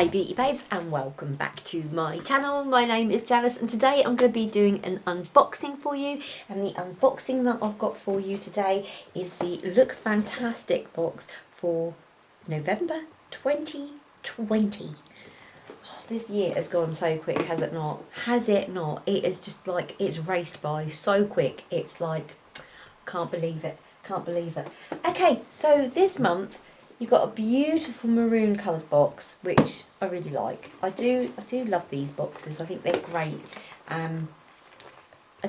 Hi beauty babes and welcome back to my channel. My name is Janice and today I'm going to be doing an unboxing for you, and the unboxing that I've got for you today is the Look Fantastic box for November 2020. Oh, this year has gone so quick, has it not? Has it not? It is just like it's raced by so quick. It's like, can't believe it. Can't believe it. Okay, so this month you've got a beautiful maroon coloured box, which I really like. I do love these boxes. I think they're great. I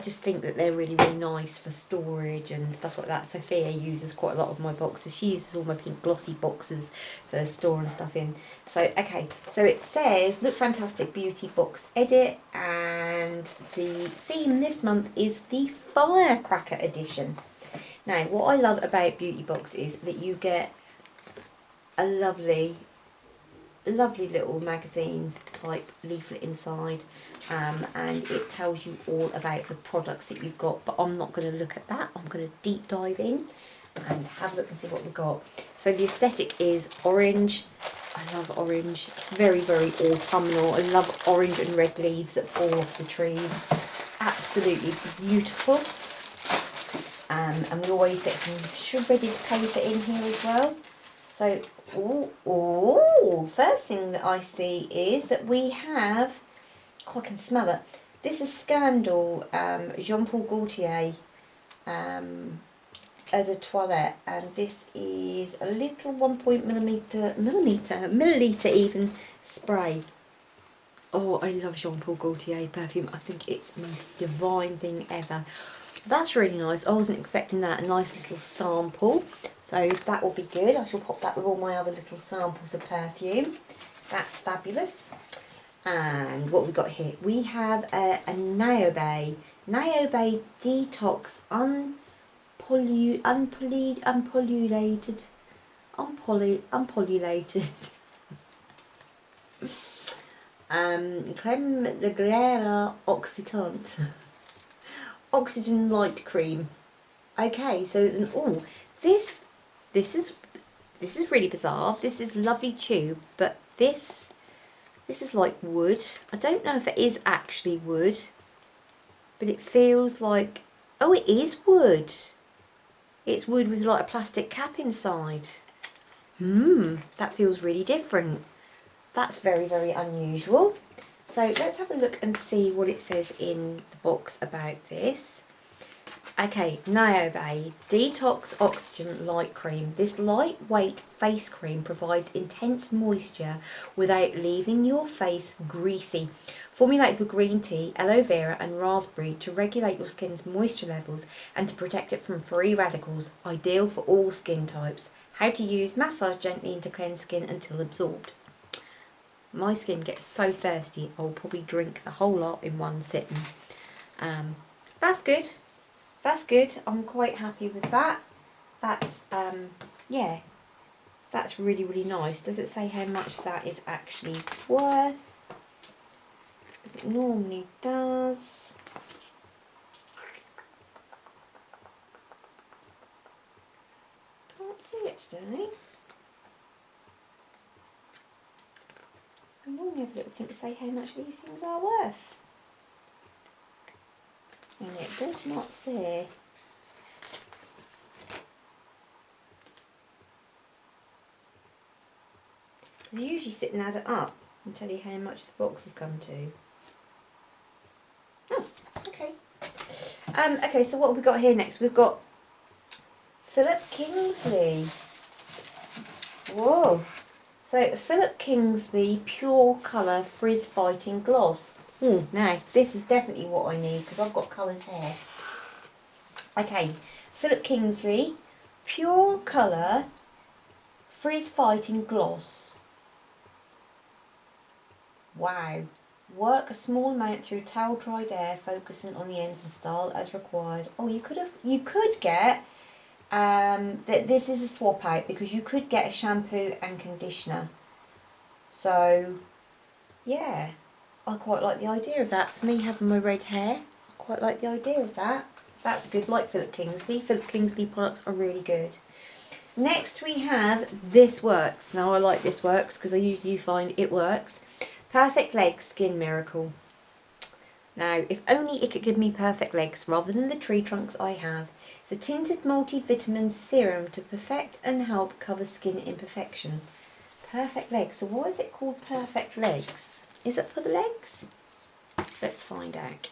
just think that they're really nice for storage and stuff like that. Sophia uses quite a lot of my boxes. She uses all my pink glossy boxes for storing stuff in. So, okay, so it says Look Fantastic Beauty Box Edit, and the theme this month is the Firecracker Edition. Now, what I love about beauty box is that you get a lovely little magazine type leaflet inside, and it tells you all about the products that you've got, but I'm not going to look at that. I'm going to deep dive in and have a look and see what we've got. So the aesthetic is orange. I love orange. It's very autumnal. I love orange and red leaves that fall off the trees. Absolutely beautiful. And we always get some shredded paper in here as well. So, first thing that I see is that we have, oh, I can smell it. This is Scandal, Jean Paul Gaultier, Eau de Toilette, and this is a little 1.milliliter even spray. Oh, I love Jean Paul Gaultier perfume. I think it's the most divine thing ever. That's really nice. I wasn't expecting that. A nice little sample. So that will be good. I shall pop that with all my other little samples of perfume. That's fabulous. And what we've got here, we have a Nayo Bay. Nayo Bay Detox Unpollulated Creme de Grera Oxidant. Oxygen light cream. Okay, so it's an this is really bizarre. This is lovely tube, but this is like wood. I don't know if it is actually wood, but it feels like, oh, it is wood. It's wood with like a plastic cap inside. That feels really different. That's very unusual. So let's have a look and see what it says in the box about this. Okay, Nayo Bay Detox Oxygen Light Cream. This lightweight face cream provides intense moisture without leaving your face greasy. Formulated with green tea, aloe vera and raspberry to regulate your skin's moisture levels and to protect it from free radicals. Ideal for all skin types. How to use: massage gently into cleansed skin until absorbed. My skin gets so thirsty, I'll probably drink the whole lot in one sitting. That's good. That's good. I'm quite happy with that. That's, yeah, that's really nice. Does it say how much that is actually worth? As it normally does. Can't see it today. I normally have a little thing to say how much these things are worth. And it does not say. Because you usually sit and add it up and tell you how much the box has come to. Oh, okay. Okay, so what have we got here next? We've got Philip Kingsley. Whoa. So, Philip Kingsley Pure Colour Frizz Fighting Gloss. Now, this is definitely what I need because I've got coloured hair. Okay, Philip Kingsley Pure Colour Frizz Fighting Gloss. Wow. Work a small amount through towel dried air, focusing on the ends and style as required. Oh, you could get that this is a swap out because you could get a shampoo and conditioner. So yeah, I quite like the idea of that. For me, having my red hair, I quite like the idea of that. That's good. Like Philip Kingsley. Philip Kingsley products are really good. Next we have This Works. Now I like This Works because I usually find it works. Perfect Legs Skin Miracle. Now, if only it could give me perfect legs rather than the tree trunks I have. It's a tinted multivitamin serum to perfect and help cover skin imperfection. Perfect legs. So why is it called Perfect Legs? Is it for the legs? Let's find out.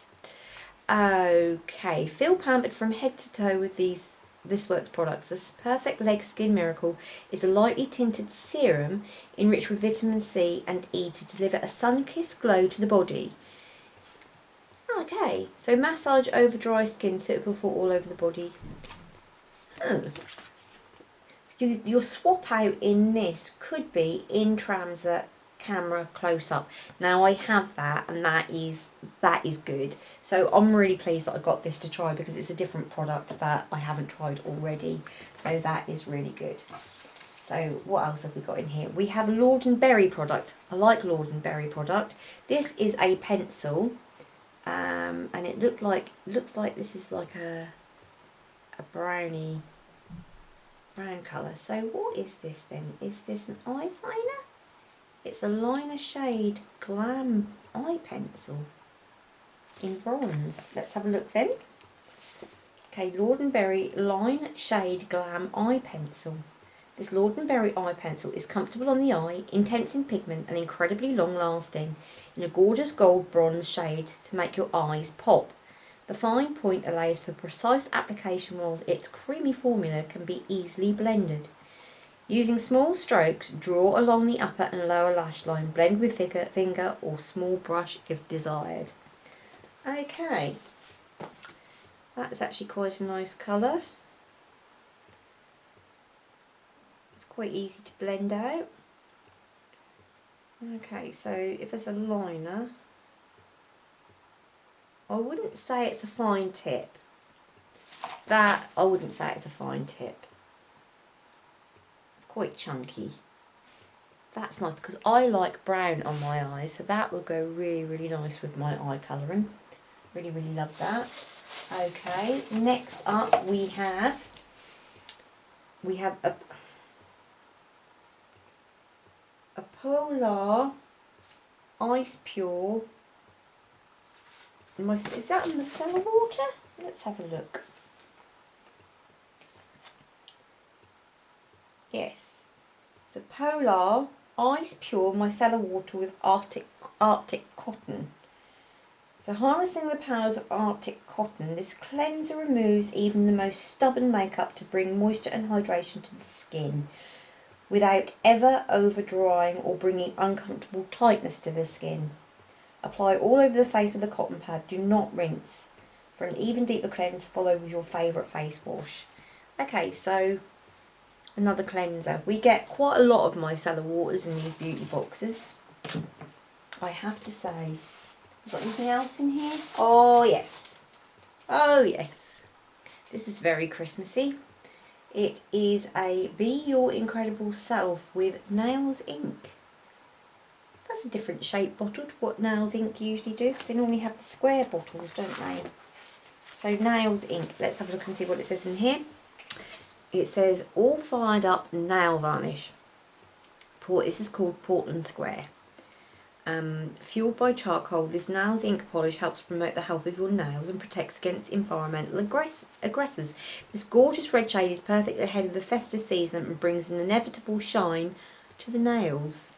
Okay, feel pampered from head to toe with This Works products. This Perfect Leg Skin Miracle is a lightly tinted serum enriched with vitamin C and E to deliver a sun-kissed glow to the body. Okay, so massage over dry skin suitable for all over the body. Oh. Your swap out in this could be in transit camera close up. Now I have that and that is good. So I'm really pleased that I got this to try because it's a different product that I haven't tried already. So that is really good. So what else have we got in here? We have a Lord and Berry product. I like Lord and Berry product. This is a pencil. And it looks like this is like a brown colour. So what is this then? Is this an eyeliner? It's a liner shade glam eye pencil in bronze. Let's have a look then. Okay, Lord and Berry line shade glam eye pencil. This Lord and Berry eye pencil is comfortable on the eye, intense in pigment and incredibly long lasting, in a gorgeous gold bronze shade to make your eyes pop. The fine point allows for precise application whilst its creamy formula can be easily blended. Using small strokes, draw along the upper and lower lash line, blend with finger or small brush if desired. Okay, that's actually quite a nice colour. Quite easy to blend out. Okay, so if there's a liner, I wouldn't say it's a fine tip. I wouldn't say it's a fine tip. It's quite chunky. That's nice because I like brown on my eyes, so that will go really, really nice with my eye colouring. Really, really love that. Okay, next up we have a Polar Ice Pure. Is that a micellar water? Let's have a look. Yes, it's a Polar Ice Pure micellar water with Arctic cotton. So harnessing the powers of Arctic cotton, this cleanser removes even the most stubborn makeup to bring moisture and hydration to the skin, without ever over drying or bringing uncomfortable tightness to the skin. Apply all over the face with a cotton pad. Do not rinse. For an even deeper cleanse, follow with your favourite face wash. Okay, so another cleanser. We get quite a lot of micellar waters in these beauty boxes, I have to say. Got anything else in here? Oh yes. Oh yes. This is very Christmassy. It is a Be Your Incredible Self with Nails Ink. That's a different shape bottle to what Nails Ink usually do, because they normally have the square bottles, don't they? So Nails Ink, let's have a look and see what it says in here. It says all fired up nail varnish. This is called Portland Square. Fueled by charcoal, this Nails Ink polish helps promote the health of your nails and protects against environmental aggressors. This gorgeous red shade is perfect ahead of the festive season and brings an inevitable shine to the nails.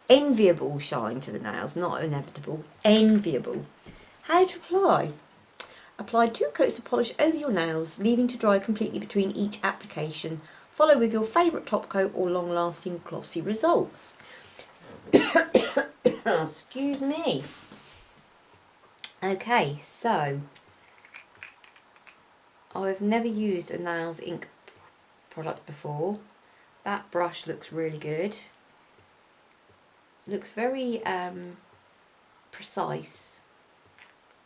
Enviable shine to the nails, not inevitable, enviable. How to apply? Apply 2 coats of polish over your nails, leaving to dry completely between each application. Follow with your favourite top coat or long-lasting glossy results. Excuse me. Okay, so I've never used a Nails Ink product before. That brush looks really good. Looks very precise.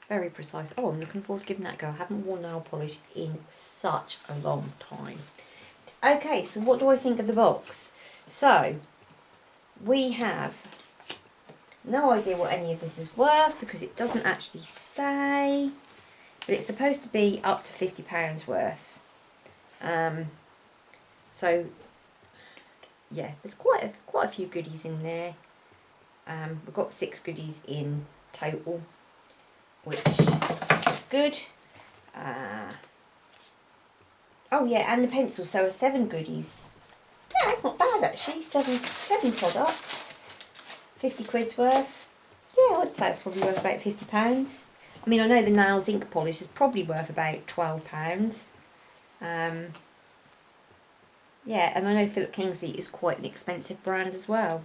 Very precise. Oh, I'm looking forward to giving that a go. I haven't worn nail polish in such a long time. Okay, so what do I think of the box? So, we have no idea what any of this is worth because it doesn't actually say, but it's supposed to be up to £50 worth. So yeah, there's quite a few goodies in there. We've got 6 goodies in total, which is good. Oh yeah, and the pencil, so 7 goodies. Yeah, that's not bad actually. Seven products, 50 quid's worth. Yeah, I would say it's probably worth about £50. I mean, I know the nail zinc polish is probably worth about £12. Yeah, and I know Philip Kingsley is quite an expensive brand as well.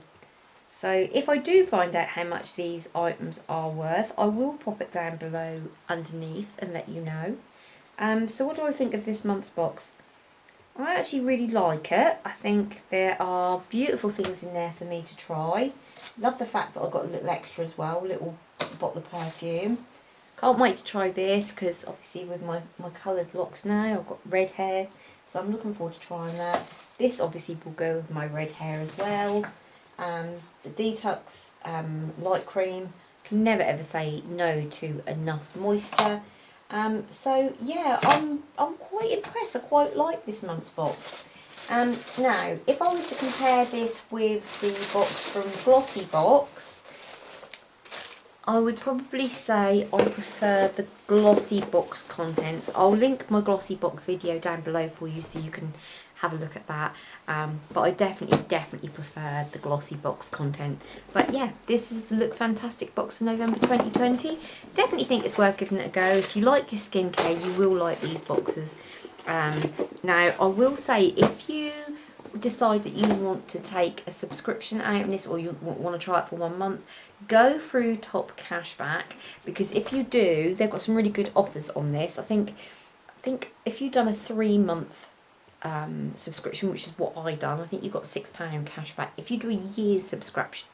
So if I do find out how much these items are worth, I will pop it down below underneath and let you know. So what do I think of this month's box? I actually really like it. I think there are beautiful things in there for me to try. Love the fact that I got a little extra as well, a little bottle of perfume. Can't wait to try this because obviously with my coloured locks now, I've got red hair. So I'm looking forward to trying that. This obviously will go with my red hair as well. The Detox light cream. Can never ever say no to enough moisture. So yeah, I'm quite impressed. I quite like this month's box. Now, if I was to compare this with the box from Glossy Box, I would probably say I prefer the Glossy Box content. I'll link my Glossy Box video down below for you so you can have a look at that. But I definitely prefer the Glossy Box content. But yeah, this is the Look Fantastic box for November 2020. Definitely think it's worth giving it a go. If you like your skincare, you will like these boxes. Now, I will say, if you decide that you want to take a subscription out of this, or you want to try it for 1 month, go through Top Cashback, because if you do, they've got some really good offers on this. I think if you've done a 3-month subscription, which is what I done, I think you got £6 cashback. If you do a year's subscription,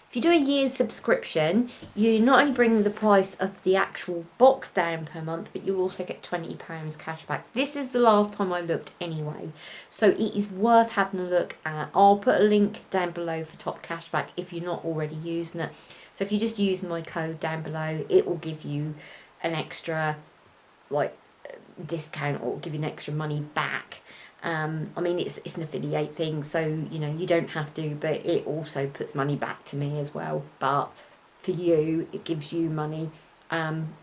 if you do a year's subscription, you not only bring the price of the actual box down per month, but you'll also get £20 cashback. This is the last time I looked anyway, so it is worth having a look at. I'll put a link down below for Top Cashback if you're not already using it. So if you just use my code down below, it will give you an extra discount, or give you an extra money back. I mean, it's an affiliate thing, so you know, you don't have to, but it also puts money back to me as well. But for you, it gives you money,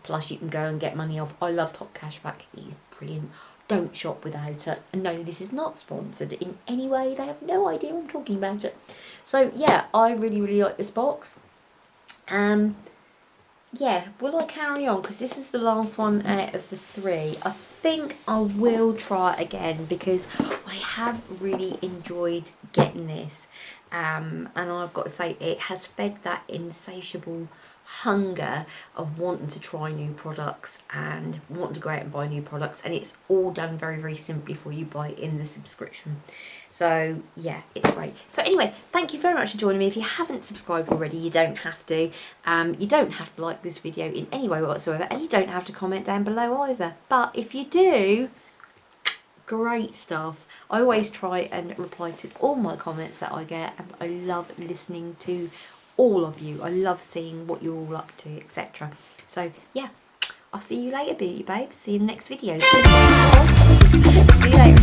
plus you can go and get money off. I love Top Cashback. It's brilliant. Don't shop without it. And no, this is not sponsored in any way. They have no idea I'm talking about it. So yeah, I really like this box. Yeah, will I carry on? Because this is the last one out of the 3. I think I will try again, because I have really enjoyed getting this. And I've got to say, it has fed that insatiable hunger of wanting to try new products and wanting to go out and buy new products, and it's all done very simply for you by in the subscription. So yeah, it's great. So anyway, thank you very much for joining me. If you haven't subscribed already, you don't have to. You don't have to like this video in any way whatsoever, and you don't have to comment down below either. But if you do, great stuff. I always try and reply to all my comments that I get, and I love listening to all of you. I love seeing what you're all up to, etc. So yeah, I'll see you later, beauty babes. See you in the next video. See you later.